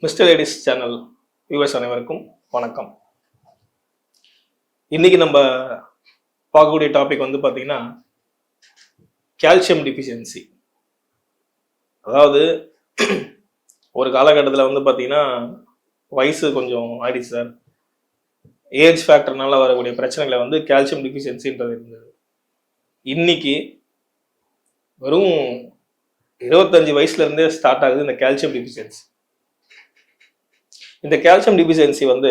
Mister ladies channel viewers அனைவருக்கும் வணக்கம். இன்னைக்கு நம்ம பார்க்கக்கூடிய டாபிக் வந்து பார்த்தீங்கன்னா கால்சியம் டிஃபிஷியன்சி. அதாவது ஒரு காலகட்டத்தில் வந்து பார்த்தீங்கன்னா வயசு கொஞ்சம் ஆயிடுச்சு சார், ஏஜ் ஃபேக்டர்னால வரக்கூடிய பிரச்சனைகளை வந்து கால்சியம் டிஃபிஷியன்சின்றது இருந்தது. இன்னைக்கு வெறும் 25 வயசுல இருந்தே ஸ்டார்ட் ஆகுது இந்த கால்சியம் டிஃபிஷியன்சி. இந்த கால்சியம் டிஃபிஷியன்சி வந்து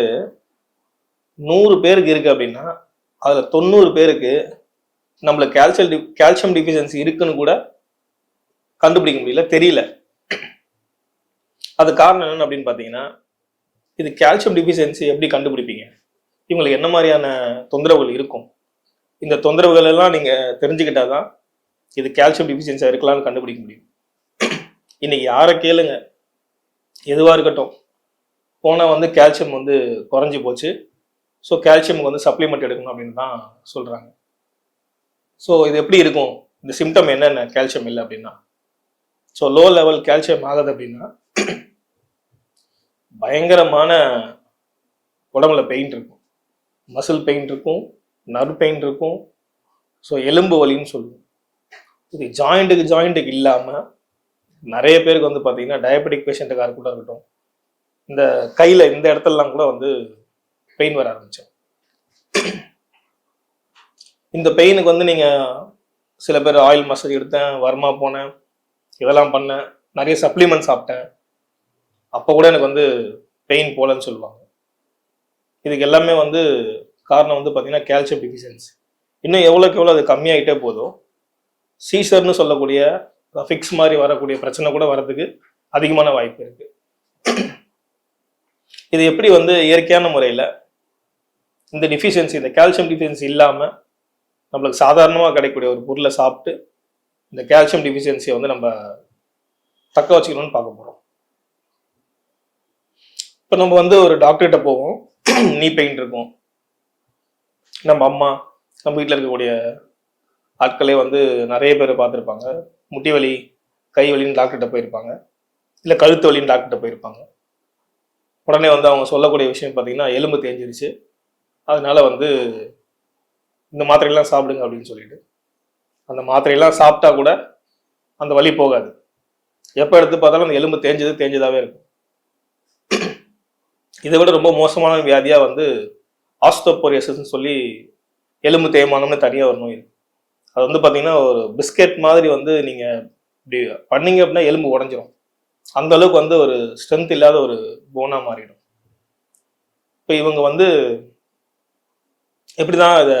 100 பேருக்கு இருக்கு அப்படின்னா அதில் 90 பேருக்கு நம்மளுக்கு கால்சியம் டிஃபிஷியன்சி இருக்குன்னு கூட கண்டுபிடிக்க முடியல, தெரியல. அது காரணம் என்னன்னு அப்படின்னு பார்த்தீங்கன்னா, இது கால்சியம் டிஃபிஷியன்சி எப்படி கண்டுபிடிப்பீங்க, இவங்களுக்கு என்ன மாதிரியான தொந்தரவுகள் இருக்கும், இந்த தொந்தரவுகள் எல்லாம் நீங்கள் தெரிஞ்சுக்கிட்டாதான் இது கால்சியம் டிஃபிஷியன்சியாக இருக்கலாம்னு கண்டுபிடிக்க முடியும். இன்னைக்கு யாரை கேளுங்க, எதுவாக இருக்கட்டும், போனால் வந்து கால்சியம் வந்து குறைஞ்சி போச்சு, ஸோ கால்சியமுக்கு வந்து சப்ளிமெண்ட் எடுக்கணும் அப்படின்னு தான் சொல்கிறாங்க. ஸோ இது எப்படி இருக்கும், இந்த சிம்டம் என்னென்ன கால்சியம் இல்லை அப்படின்னா, ஸோ லோ லெவல் கால்சியம் ஆகுது அப்படின்னா பயங்கரமான உடம்புல பெயின் இருக்கும், மசில் பெயின் இருக்கும், நர்வ் பெயின் இருக்கும், ஸோ எலும்பு வலின்னு சொல்லுவோம். இது ஜாயிண்ட்டுக்கு இல்லாமல் நிறைய பேருக்கு வந்து பார்த்தீங்கன்னா டயபெட்டிக் பேஷண்ட்டுக்காக கூட இருக்கட்டும், இந்த கையில் இந்த இடத்துலலாம் கூட வந்து பெயின் வர ஆரம்பிச்சோம். இந்த பெயினுக்கு வந்து நீங்கள் சில பேர் ஆயில் மசாஜ் எடுத்தேன், வர்மா போனேன், இதெல்லாம் பண்ணேன், நிறைய சப்ளிமெண்ட் சாப்பிட்டேன், அப்போ கூட எனக்கு வந்து பெயின் போலன்னு சொல்லுவாங்க. இதுக்கு எல்லாமே வந்து காரணம் வந்து பார்த்தீங்கன்னா கால்சியம் டிஃபிஷியன்சி. இன்னும் எவ்வளோக்கு எவ்வளோ அது கம்மியாகிட்டே போதும், சீசர்னு சொல்லக்கூடிய ஃபிக்ஸ் மாதிரி வரக்கூடிய பிரச்சனை கூட வர்றதுக்கு அதிகமான வாய்ப்பு இருக்குது. இது எப்படி வந்து இயற்கையான முறையில் இந்த டிஃபிஷியன்சி, இந்த கால்சியம் டிஃபிஷியன்சி இல்லாமல் நம்மளுக்கு சாதாரணமாக கிடைக்கக்கூடிய ஒரு பொருளை சாப்பிட்டு இந்த கால்சியம் டிஃபிஷியன்சியை வந்து நம்ம தக்க வச்சுக்கணும்னு பார்க்க போகிறோம். இப்போ நம்ம வந்து ஒரு டாக்டர்கிட்ட போவோம், நீ பெயின் இருக்கும், நம்ம அம்மா, நம்ம வீட்டில் இருக்கக்கூடிய ஆட்களே வந்து நிறைய பேர் பார்த்துருப்பாங்க, முட்டி வலி, கை வலின்னு டாக்டர்கிட்ட போயிருப்பாங்க, இல்லை கழுத்து வலின்னு டாக்டர்கிட்ட போயிருப்பாங்க. உடனே வந்து அவங்க சொல்லக்கூடிய விஷயம் பார்த்தீங்கன்னா எலும்பு தேஞ்சிருச்சு, அதனால வந்து இந்த மாத்திரையெல்லாம் சாப்பிடுங்க அப்படின்னு சொல்லிட்டு, அந்த மாத்திரையெல்லாம் சாப்பிட்டா கூட அந்த வலி போகாது. எப்போ எடுத்து பார்த்தாலும் அந்த எலும்பு தேஞ்சதாகவே இருக்கும். இதை விட ரொம்ப மோசமான வியாதியாக வந்து ஆஸ்டோபோரியாசிஸ்ன்னு சொல்லி எலும்பு தேய்மானம்னு தனியாக ஒரு நோய் இருக்கு. அது வந்து பார்த்தீங்கன்னா ஒரு பிஸ்கெட் மாதிரி வந்து நீங்கள் இப்படி பண்ணீங்க அப்படின்னா எலும்பு உடஞ்சிரும், அந்த அளவுக்கு வந்து ஒரு ஸ்ட்ரென்த் இல்லாத ஒரு போனா மாறிடும். இப்போ இவங்க வந்து எப்படி தான் இதை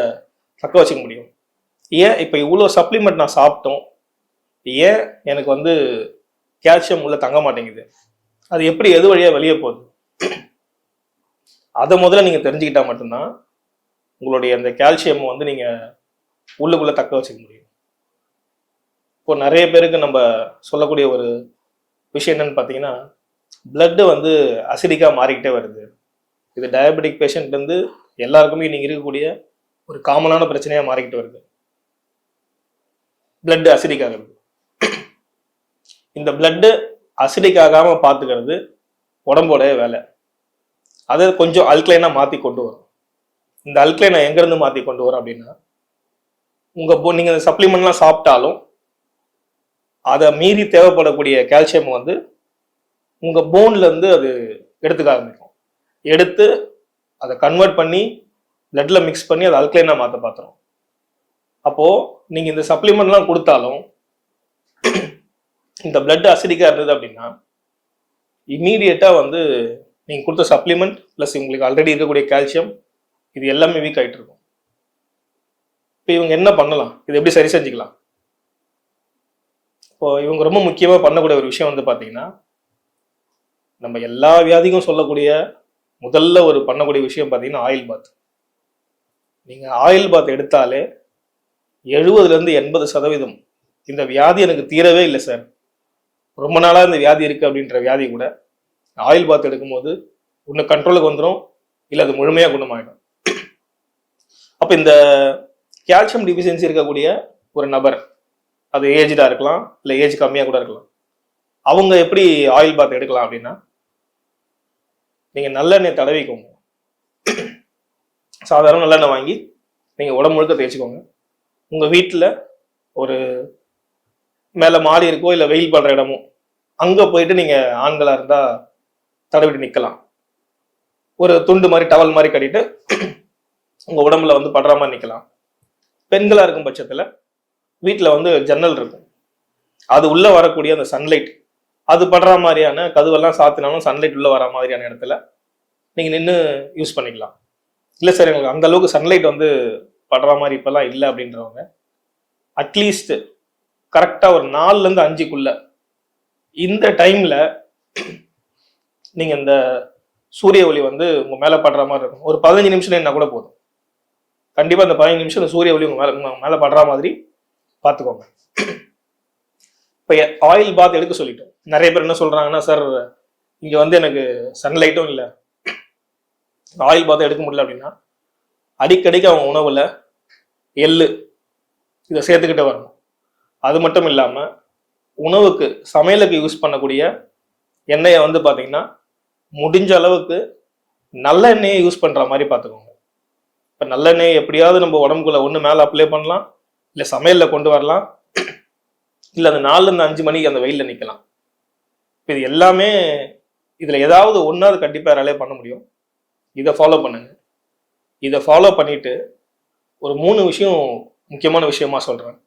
தக்க வச்சுக்க முடியும்? ஏன் இப்போ இவ்வளோ சப்ளிமெண்ட் நான் சாப்பிட்டோம், ஏன் எனக்கு வந்து கால்சியம் உள்ள தங்க மாட்டேங்குது, அது எப்படி எது வழியாக வெளியே போகுது, அதை முதல்ல நீங்கள் தெரிஞ்சுக்கிட்டா மட்டும்தான் உங்களுடைய அந்த கால்சியம் வந்து நீங்கள் உள்ளுக்குள்ளே தக்க வச்சுக்க முடியும். இப்போ நிறைய பேருக்கு நம்ம சொல்லக்கூடிய ஒரு விஷயம் என்னன்னு பார்த்தீங்கன்னா, பிளட்டு வந்து அசிடிக்காக மாறிக்கிட்டே வருது. இது டயபெட்டிக் பேஷண்ட்லேருந்து எல்லாருக்குமே நீங்கள் இருக்கக்கூடிய ஒரு காமனான பிரச்சனையாக மாறிக்கிட்டு வருது, பிளட்டு அசிடிக் ஆகுது. இந்த பிளட்டு அசிடிக் ஆகாமல் பார்த்துக்கிறது உடம்போடைய வேலை. அதை கொஞ்சம் அல்கலைனாக மாற்றி கொண்டு வரும். இந்த அல்கலைனை எங்கேருந்து மாற்றி கொண்டு வரும் அப்படின்னா, நீங்கள் இந்த சப்ளிமெண்ட்லாம் சாப்பிட்டாலும் அதை மீறி தேவைப்படக்கூடிய கால்சியம் வந்து உங்கள் போன்லேருந்து அது எடுத்துக்க ஆரம்பிக்கும். எடுத்து அதை கன்வெர்ட் பண்ணி பிளட்டில் மிக்ஸ் பண்ணி அதை அல்கலைனாக மாற்ற பார்த்துரும். அப்போது நீங்கள் இந்த சப்ளிமெண்ட்லாம் கொடுத்தாலும் இந்த பிளட் அசிடிக்காக இருந்தது அப்படின்னா இம்மீடியட்டாக வந்து நீங்கள் கொடுத்த சப்ளிமெண்ட் ப்ளஸ் உங்களுக்கு ஆல்ரெடி இருக்கக்கூடிய கால்சியம் இது எல்லாமே வீக் ஆகிட்டு இருக்கும். இப்போ இவங்க என்ன பண்ணலாம், இது எப்படி சரி செஞ்சுக்கலாம்? இப்போ இவங்க ரொம்ப முக்கியமாக பண்ணக்கூடிய ஒரு விஷயம் வந்து பார்த்தீங்கன்னா, நம்ம எல்லா வியாதிக்கும் சொல்லக்கூடிய முதல்ல ஒரு பண்ணக்கூடிய விஷயம் பார்த்தீங்கன்னா ஆயில் பாத். நீங்கள் ஆயில் பாத் எடுத்தாலே 70% 80% இந்த வியாதி எனக்கு தீரவே இல்லை சார், ரொம்ப நாளாக இந்த வியாதி இருக்குது அப்படின்ற வியாதி கூட ஆயில் பாத் எடுக்கும்போது ஒன்று கண்ட்ரோலுக்கு வந்துடும், இல்லை அது முழுமையாக குணமாயிடும். அப்போ இந்த கால்சியம் டிஃபிஷியன்சி இருக்கக்கூடிய ஒரு நபர், அது ஏஜ்டாக இருக்கலாம், இல்லை ஏஜ் கம்மியாக கூட இருக்கலாம், அவங்க எப்படி ஆயில் பாத் எடுக்கலாம் அப்படின்னா, நீங்கள் நல்லெண்ணெய் தடவிக்கோங்க. சாதாரண நல்லெண்ணெய் வாங்கி நீங்கள் உடம்பு முழுக்க தேய்ச்சிக்கோங்க. உங்கள் வீட்டில் ஒரு மேலே மாடி இருக்கோ இல்லை வெயில் படுற இடமோ அங்கே போயிட்டு நீங்கள் ஆண்களாக இருந்தால் தடவிட்டு நிற்கலாம். ஒரு துண்டு மாதிரி டவல் மாதிரி கட்டிட்டு உங்கள் உடம்புல வந்து படுற மாதிரி நிற்கலாம். பெண்களாக இருக்கும் பட்சத்தில் வீட்டில் வந்து ஜன்னல் இருக்கும், அது உள்ளே வரக்கூடிய அந்த சன்லைட் அது படுற மாதிரியான கதவெல்லாம் சாத்தினாலும் சன்லைட் உள்ளே வர மாதிரியான இடத்துல நீங்கள் நின்று யூஸ் பண்ணிக்கலாம். இல்லை சார் எங்களுக்கு அந்த அளவுக்கு சன்லைட் வந்து படுற மாதிரி இப்போல்லாம் இல்லை அப்படின்றவங்க அட்லீஸ்ட் கரெக்டாக ஒரு 4லேருந்து 5க்குள்ள இந்த டைமில் நீங்கள் இந்த சூரிய ஒளி வந்து உங்கள் மேலே படுற மாதிரி இருக்கும். ஒரு 15 நிமிஷம் என்ன கூட போதும். கண்டிப்பாக அந்த 15 நிமிஷம் இந்த சூரிய ஒளி உங்கள் மேலே படுற மாதிரி பார்த்துக்கோங்க. இப்போ ஆயில் பாத் எடுக்க சொல்லிட்டோம். நிறைய பேர் என்ன சொல்கிறாங்கன்னா, சார் இங்கே வந்து எனக்கு சன்லைட்டும் இல்லை, ஆயில் பாத் எடுக்க முடியல அப்படின்னா, அடிக்கடிக்கு அவங்க உணவில் எள்ளு இதை சேர்த்துக்கிட்டே வரணும். அது மட்டும் இல்லாமல் உணவுக்கு சமையலுக்கு யூஸ் பண்ணக்கூடிய எண்ணெயை வந்து பார்த்தீங்கன்னா முடிஞ்ச அளவுக்கு நல்லெண்ணெயை யூஸ் பண்ணுற மாதிரி பார்த்துக்கோங்க. இப்போ நல்லெண்ணெய் எப்படியாவது நம்ம உடம்புக்குள்ள ஒன்று மேலே அப்ளை பண்ணலாம், இல்லை சமையலில் கொண்டு வரலாம், இல்லை அந்த 4லேருந்து 5 மணிக்கு அந்த வெயிலில் நிற்கலாம். இது எல்லாமே இதில் ஏதாவது ஒன்றாவது கண்டிப்பாக ரிலே பண்ண முடியும். இதை ஃபாலோ பண்ணுங்க. இதை ஃபாலோ பண்ணிட்டு ஒரு 3 விஷயம் முக்கியமான விஷயமா சொல்கிறேன்.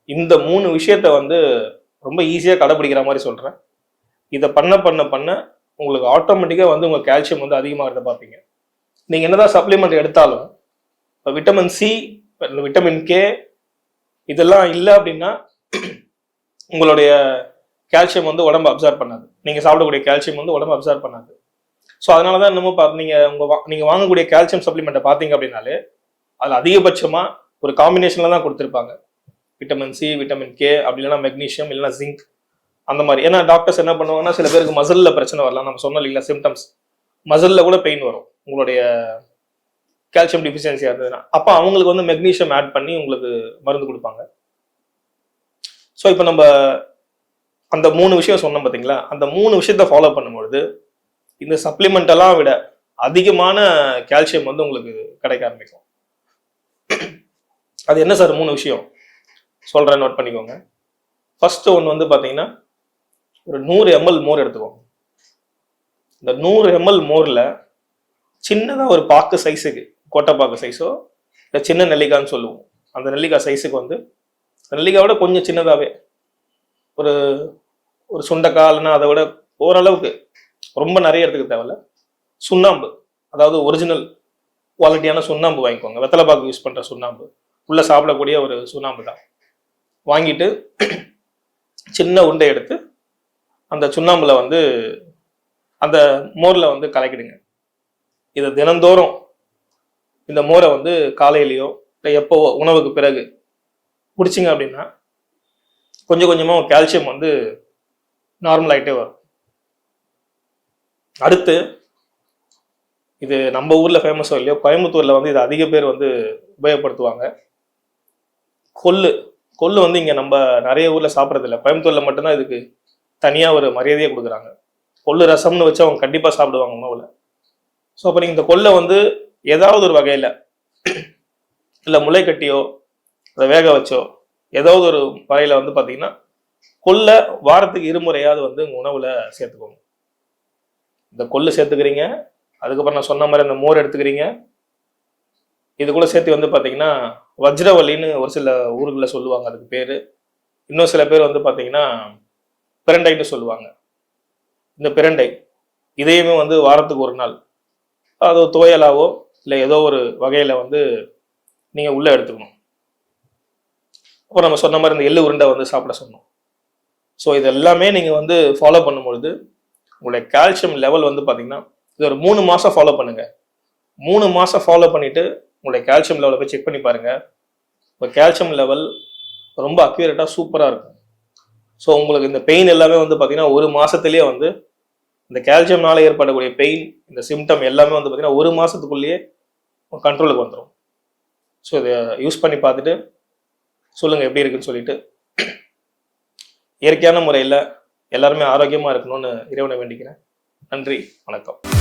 இந்த 3 விஷயத்த வந்து ரொம்ப ஈஸியாக கடைப்பிடிக்கிற மாதிரி சொல்கிறேன். இதை பண்ண பண்ண பண்ண உங்களுக்கு ஆட்டோமேட்டிக்காக வந்து உங்கள் கால்சியம் வந்து அதிகமாகிறத பார்ப்பீங்க. நீங்கள் என்னதான் சப்ளிமெண்ட் எடுத்தாலும் இப்போ விட்டமின் சி, விட்டமின் கே இதெல்லாம் இல்லை அப்படின்னா உங்களுடைய கால்சியம் வந்து உடம்பு அப்சர்வ் பண்ணாது. நீங்கள் சாப்பிடக்கூடிய கால்சியம் வந்து உடம்பு அப்சர்வ் பண்ணாது. ஸோ அதனால தான் இன்னமும் பார்த்து நீங்கள் வாங்கக்கூடிய கால்சியம் சப்ளிமெண்ட்டை பார்த்தீங்க அப்படின்னாலே அதில் அதிகபட்சமாக ஒரு காம்பினேஷனில் தான் கொடுத்துருப்பாங்க. விட்டமின் சி, விட்டமின் கே, அப்படி இல்லைன்னா மெக்னீஷியம், இல்லைன்னா ஜிங்க் அந்த மாதிரி. ஏன்னா டாக்டர்ஸ் என்ன பண்ணுவாங்கன்னா, சில பேருக்கு மசிலில் பிரச்சனை வரலாம். நம்ம சொன்னோம் இல்லைங்களா சிம்டம்ஸ், மசிலில் கூட பெயின் வரும் உங்களுடைய கால்சியம் டிஃபிஷியன்சியாக இருந்ததுன்னா. அப்போ அவங்களுக்கு வந்து மெக்னீஷியம் ஆட் பண்ணி உங்களுக்கு மருந்து கொடுப்பாங்க. ஸோ இப்போ நம்ம அந்த 3 விஷயம் சொன்னோம் பார்த்தீங்களா, அந்த 3 விஷயத்த ஃபாலோ பண்ணும்பொழுது இந்த சப்ளிமெண்டெல்லாம் விட அதிகமான கால்சியம் வந்து உங்களுக்கு கிடைக்க ஆரம்பிக்கும். அது என்ன சார் 3 விஷயம் சொல்கிறேன், நோட் பண்ணிக்கோங்க. ஃபர்ஸ்ட் ஒன்று வந்து பார்த்தீங்கன்னா, ஒரு 100 ml மோர் எடுத்துக்கோங்க. இந்த 100 ml மோரில் சின்னதாக ஒரு பாக்கு சைஸுக்கு, கோட்டைப்பாக்கு சைஸோ இல்லை சின்ன நெல்லிக்காய்ன்னு சொல்லுவோம், அந்த நெல்லிக்காய் சைஸுக்கு வந்து நெல்லிக்காயோட கொஞ்சம் சின்னதாகவே ஒரு ஒரு சுண்டைக்காய் இல்லைன்னா அதை விட ஓரளவுக்கு ரொம்ப நிறைய எடுத்துக்க தேவையில்ல, சுண்ணாம்பு, அதாவது ஒரிஜினல் குவாலிட்டியான சுண்ணாம்பு வாங்கிக்கோங்க. வெத்தலைப்பாக்கு யூஸ் பண்ணுற சுண்ணாம்பு, உள்ளே சாப்பிடக்கூடிய ஒரு சுண்ணாம்பு தான் வாங்கிட்டு சின்ன உண்டை எடுத்து அந்த சுண்ணாம்புல வந்து அந்த மோரில் வந்து கலக்கிடுங்க. இதை தினந்தோறும் இந்த மோரை வந்து காலையிலையோ இல்லை எப்போ உணவுக்கு பிறகு குடிச்சிங்க அப்படின்னா கொஞ்சம் கொஞ்சமாக கால்சியம் வந்து நார்மல் ஆகிட்டே வரும். அடுத்து இது நம்ம ஊரில் ஃபேமஸோ இல்லையோ, கோயம்புத்தூரில் வந்து இது அதிக பேர் வந்து உபயோகப்படுத்துவாங்க. கொள்ளு வந்து இங்கே நம்ம நிறைய ஊரில் சாப்பிட்றதில்ல, கோயம்புத்தூரில் மட்டும்தான் இதுக்கு தனியாக ஒரு மரியாதையை கொடுக்குறாங்க. கொள்ளு ரசம்னு வச்சு அவங்க கண்டிப்பாக சாப்பிடுவாங்க உணவில். ஸோ அப்போ நீங்கள் இந்த கொள்ளை வந்து ஏதாவது ஒரு வகையில் இல்லை முளை கட்டியோ அதை வேக வச்சோ ஏதாவது ஒரு வகையில் வந்து பார்த்தீங்கன்னா கொள்ளை வாரத்துக்கு 2 முறையாவது வந்து உங்கள் உணவில் சேர்த்துக்கோங்க. இந்த கொள்ளு சேர்த்துக்கிறீங்க, அதுக்கப்புறம் நான் சொன்ன மாதிரி அந்த மோர் எடுத்துக்கிறீங்க, இது கூட சேர்த்து வந்து பார்த்தீங்கன்னா வஜ்ரவல்லின்னு ஒரு சில ஊர்களில் சொல்லுவாங்க அதுக்கு பேர். இன்னும் சில பேர் வந்து பார்த்தீங்கன்னா பிரண்டைன்னு சொல்லுவாங்க. இந்த பிரண்டை இதையுமே வந்து வாரத்துக்கு 1 நாள் அது துவையலாவோ இல்லை ஏதோ ஒரு வகையில் வந்து நீங்கள் உள்ளே எடுத்துக்கணும். அப்புறம் நம்ம சொன்ன மாதிரி இந்த எள்ளு உருண்டை வந்து சாப்பிட சொன்னோம். ஸோ இது எல்லாமே நீங்கள் வந்து ஃபாலோ பண்ணும்பொழுது உங்களுடைய கால்சியம் லெவல் வந்து பார்த்தீங்கன்னா இது ஒரு 3 மாதம் ஃபாலோ பண்ணுங்கள். 3 மாதம் ஃபாலோ பண்ணிவிட்டு உங்களுடைய கால்சியம் லெவலை போய் செக் பண்ணி பாருங்கள். உங்கள் கால்சியம் லெவல் ரொம்ப அக்யூரேட்டாக சூப்பராக இருக்கும். ஸோ உங்களுக்கு இந்த பெயின் எல்லாமே வந்து பார்த்தீங்கன்னா 1 மாதத்துலேயே வந்து இந்த கால்சியம்னால ஏற்படக்கூடிய பெயின், இந்த சிம்டம் எல்லாமே வந்து பார்த்தீங்கன்னா 1 மாதத்துக்குள்ளேயே கண்ட்ரோலுக்கு வந்துடும். ஸோ இதை யூஸ் பண்ணி பார்த்துட்டு சொல்லுங்கள் எப்படி இருக்குன்னு சொல்லிட்டு. இயற்கையான முறையில் எல்லாருமே ஆரோக்கியமாக இருக்கணும்னு இறைவனை வேண்டிக்கிறேன். நன்றி, வணக்கம்.